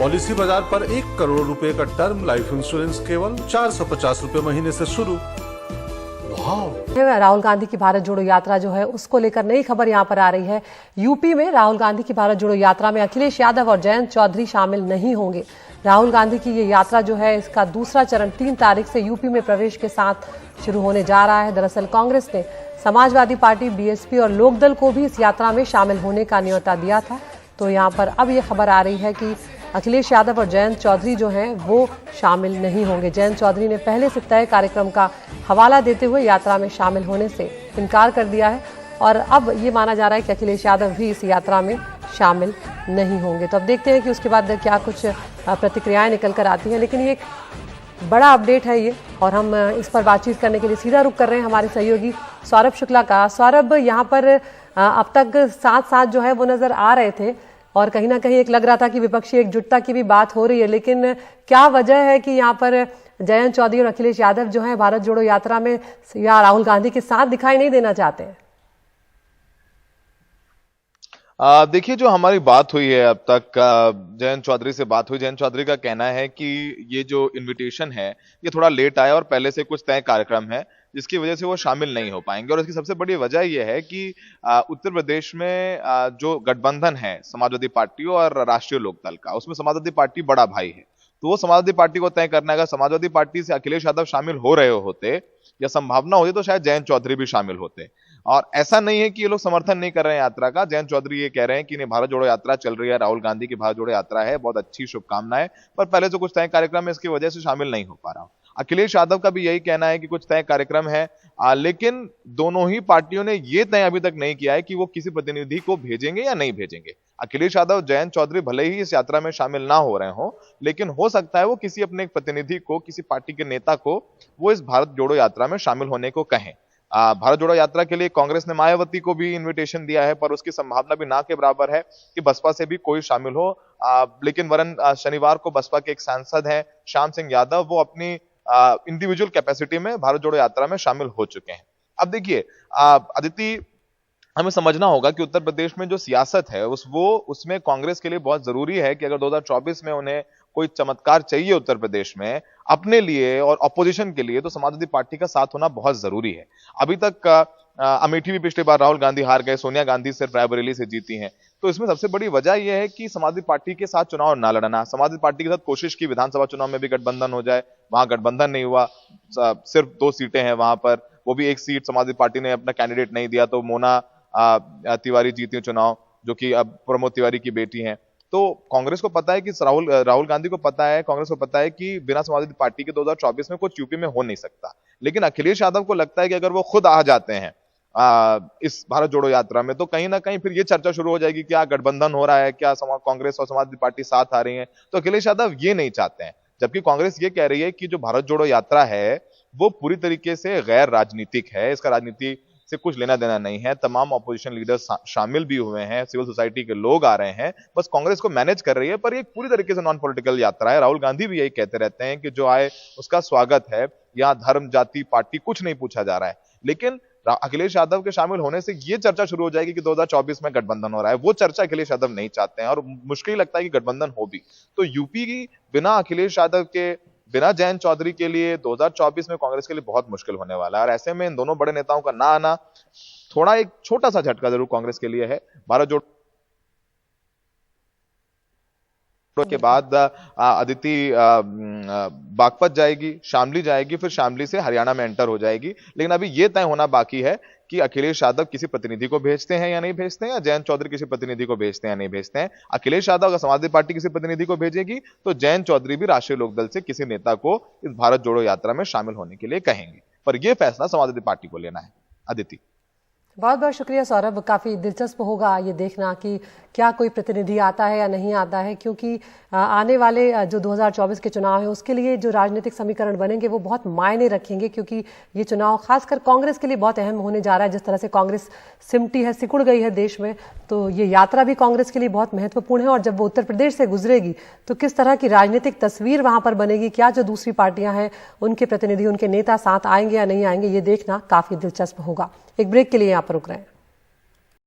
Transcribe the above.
Policy बाजार पर 1 करोड़ रुपए का टर्म लाइफ इंश्योरेंस केवल 450 रुपए महीने से शुरू। राहुल गांधी की भारत जोड़ो यात्रा जो है उसको लेकर नई खबर यहां पर आ रही है। यूपी में राहुल गांधी की भारत जोड़ो यात्रा में अखिलेश यादव और जयंत चौधरी शामिल नहीं होंगे। राहुल गांधी की ये यात्रा जो है इसका दूसरा चरण 3 तारीख से यूपी में प्रवेश के साथ शुरू होने जा रहा है। दरअसल कांग्रेस ने समाजवादी पार्टी, बीएसपी और लोकदल को भी इस यात्रा में शामिल होने का न्योता दिया था। तो यहाँ पर अब ये खबर आ रही है कि अखिलेश यादव और जयंत चौधरी जो हैं वो शामिल नहीं होंगे। जयंत चौधरी ने पहले से तय कार्यक्रम का हवाला देते हुए यात्रा में शामिल होने से इनकार कर दिया है और अब ये माना जा रहा है कि अखिलेश यादव भी इस यात्रा में शामिल नहीं होंगे। तो अब देखते हैं कि उसके बाद क्या कुछ प्रतिक्रियाएं निकल कर आती हैं। लेकिन ये एक बड़ा अपडेट है ये, और हम इस पर बातचीत करने के लिए सीधा रुख कर रहे हैं हमारे सहयोगी सौरभ शुक्ला का। सौरभ, यहाँ पर अब तक साथ साथ जो है वो नजर आ रहे थे और कहीं ना कहीं एक लग रहा था कि विपक्षी एकजुटता की भी बात हो रही है, लेकिन क्या वजह है कि यहाँ पर जयंत चौधरी और अखिलेश यादव जो है भारत जोड़ो यात्रा में या राहुल गांधी के साथ दिखाई नहीं देना चाहते हैं? देखिए, जो हमारी बात हुई है अब तक, जयंत चौधरी से बात हुई। जयंत चौधरी का कहना है कि ये जो इनविटेशन है ये थोड़ा लेट आया और पहले से कुछ तय कार्यक्रम है जिसकी वजह से वो शामिल नहीं हो पाएंगे। और इसकी सबसे बड़ी वजह यह है कि उत्तर प्रदेश में जो गठबंधन है समाजवादी पार्टी और राष्ट्रीय लोकदल का, उसमें समाजवादी पार्टी बड़ा भाई है। तो वो समाजवादी पार्टी को तय करना है। अगर समाजवादी पार्टी से अखिलेश यादव शामिल हो रहे होते या संभावना होती तो शायद जयंत चौधरी भी शामिल होते। और ऐसा नहीं है कि ये लोग समर्थन नहीं कर रहे हैं यात्रा का। जयंत चौधरी ये कह रहे हैं कि नहीं, भारत जोड़ो यात्रा चल रही है, राहुल गांधी की भारत जोड़ो यात्रा है, बहुत अच्छी शुभकामनाएं, पर पहले तो कुछ तय कार्यक्रम है, इसकी वजह से शामिल नहीं हो पा रहा हूं। अखिलेश यादव का भी यही कहना है कि कुछ तय कार्यक्रम है, लेकिन दोनों ही पार्टियों ने यह तय अभी तक नहीं किया है कि वो किसी प्रतिनिधि को भेजेंगे या नहीं भेजेंगे। अखिलेश यादव, जयंत चौधरी भले ही इस यात्रा में शामिल ना हो रहे हो, लेकिन हो सकता है वो किसी अपने एक प्रतिनिधि को, किसी पार्टी के नेता को वो इस भारत जोड़ो यात्रा में शामिल होने को कहें। भारत जोड़ो यात्रा के लिए कांग्रेस ने मायावती को भी इनविटेशन दिया है, पर उसकी संभावना भी ना के बराबर है कि बसपा से भी कोई शामिल हो। लेकिन वरन शनिवार को बसपा के एक सांसद हैं श्याम सिंह यादव, वो अपनी इंडिविजुअल कैपेसिटी में भारत जोड़ो यात्रा में शामिल हो चुके हैं। अब देखिए अदिति, हमें समझना होगा कि उत्तर प्रदेश में जो सियासत है उसमें कांग्रेस के लिए बहुत जरूरी है कि अगर 2024 में उन्हें कोई चमत्कार चाहिए उत्तर प्रदेश में अपने लिए और ऑपोजिशन के लिए, तो समाजवादी पार्टी का साथ होना बहुत जरूरी है। अभी तक अमेठी भी पिछली बार राहुल गांधी हार गए, सोनिया गांधी सिर्फ रायबरेली से जीती हैं। तो इसमें सबसे बड़ी वजह यह है कि समाजवादी पार्टी के साथ चुनाव ना लड़ना। समाजवादी पार्टी के साथ कोशिश की विधानसभा चुनाव में भी गठबंधन हो जाए, वहां गठबंधन नहीं हुआ, सिर्फ 2 सीटें हैं वहां पर, वो भी 1 सीट समाजवादी पार्टी ने अपना कैंडिडेट नहीं दिया, तो मोना तिवारी जीती चुनाव, जो कि अब प्रमोद तिवारी की बेटी हैं। तो कांग्रेस को पता है कि राहुल गांधी को पता है, कांग्रेस को पता है कि बिना समाजवादी पार्टी के 2024 में कुछ यूपी में हो नहीं सकता। लेकिन अखिलेश यादव को लगता है कि अगर वो खुद आ जाते हैं इस भारत जोड़ो यात्रा में, तो कहीं ना कहीं फिर ये चर्चा शुरू हो जाएगी, क्या गठबंधन हो रहा है, क्या कांग्रेस और समाजवादी पार्टी साथ आ रही है। तो अखिलेश यादव ये नहीं चाहते हैं, जबकि कांग्रेस ये कह रही है कि जो भारत जोड़ो यात्रा है वो पूरी तरीके से गैर राजनीतिक है, इसका राजनीति से कुछ लेना देना नहीं है। तमाम ऑपोजिशन लीडर्स शामिल भी हुए हैं, सिविल सोसाइटी के लोग आ रहे हैं, बस कांग्रेस को मैनेज कर रही है। पर ये पूरी तरीके से नॉन पॉलिटिकल यात्रा है। राहुल गांधी भी यही कहते रहते हैं कि जो आए उसका स्वागत है, यहाँ धर्म, जाति, पार्टी कुछ नहीं पूछा जा रहा है। लेकिन अखिलेश यादव के शामिल होने से ये चर्चा शुरू हो जाएगी कि 2024 में गठबंधन हो रहा है। वो चर्चा अखिलेश यादव नहीं चाहते हैं और मुश्किल लगता है कि गठबंधन हो भी। तो यूपी की बिना अखिलेश यादव के, बिना जयंत चौधरी के लिए 2024 में कांग्रेस के लिए बहुत मुश्किल होने वाला है। और ऐसे में इन दोनों बड़े नेताओं का ना आना थोड़ा एक छोटा सा झटका जरूर कांग्रेस के लिए है। भारत जोड़ो के बाद अदिति बागपत जाएगी, शामली जाएगी, फिर शामली से हरियाणा में एंटर हो जाएगी। लेकिन अभी यह तय होना बाकी है कि अखिलेश यादव किसी प्रतिनिधि को भेजते हैं या नहीं भेजते हैं, या जयंत चौधरी किसी प्रतिनिधि को भेजते हैं या नहीं भेजते हैं। अखिलेश यादव अगर समाजवादी पार्टी किसी प्रतिनिधि को भेजेगी तो जयंत चौधरी भी राष्ट्रीय लोकदल से किसी नेता को इस भारत जोड़ो यात्रा में शामिल होने के लिए कहेंगे। पर यह फैसला समाजवादी पार्टी को लेना है। अदिति, बहुत बहुत शुक्रिया सौरभ। काफ़ी दिलचस्प होगा ये देखना कि क्या कोई प्रतिनिधि आता है या नहीं आता है, क्योंकि आने वाले जो 2024 के चुनाव है उसके लिए जो राजनीतिक समीकरण बनेंगे वो बहुत मायने रखेंगे, क्योंकि ये चुनाव खासकर कांग्रेस के लिए बहुत अहम होने जा रहा है। जिस तरह से कांग्रेस सिमटी है, सिकुड़ गई है देश में, तो ये यात्रा भी कांग्रेस के लिए बहुत महत्वपूर्ण है। और जब वो उत्तर प्रदेश से गुजरेगी तो किस तरह की राजनीतिक तस्वीर वहां पर बनेगी, क्या जो दूसरी पार्टियां हैं उनके प्रतिनिधि, उनके नेता साथ आएंगे या नहीं आएंगे, ये देखना काफी दिलचस्प होगा। एक ब्रेक के लिए यहाँ पर रुक रहे हैं।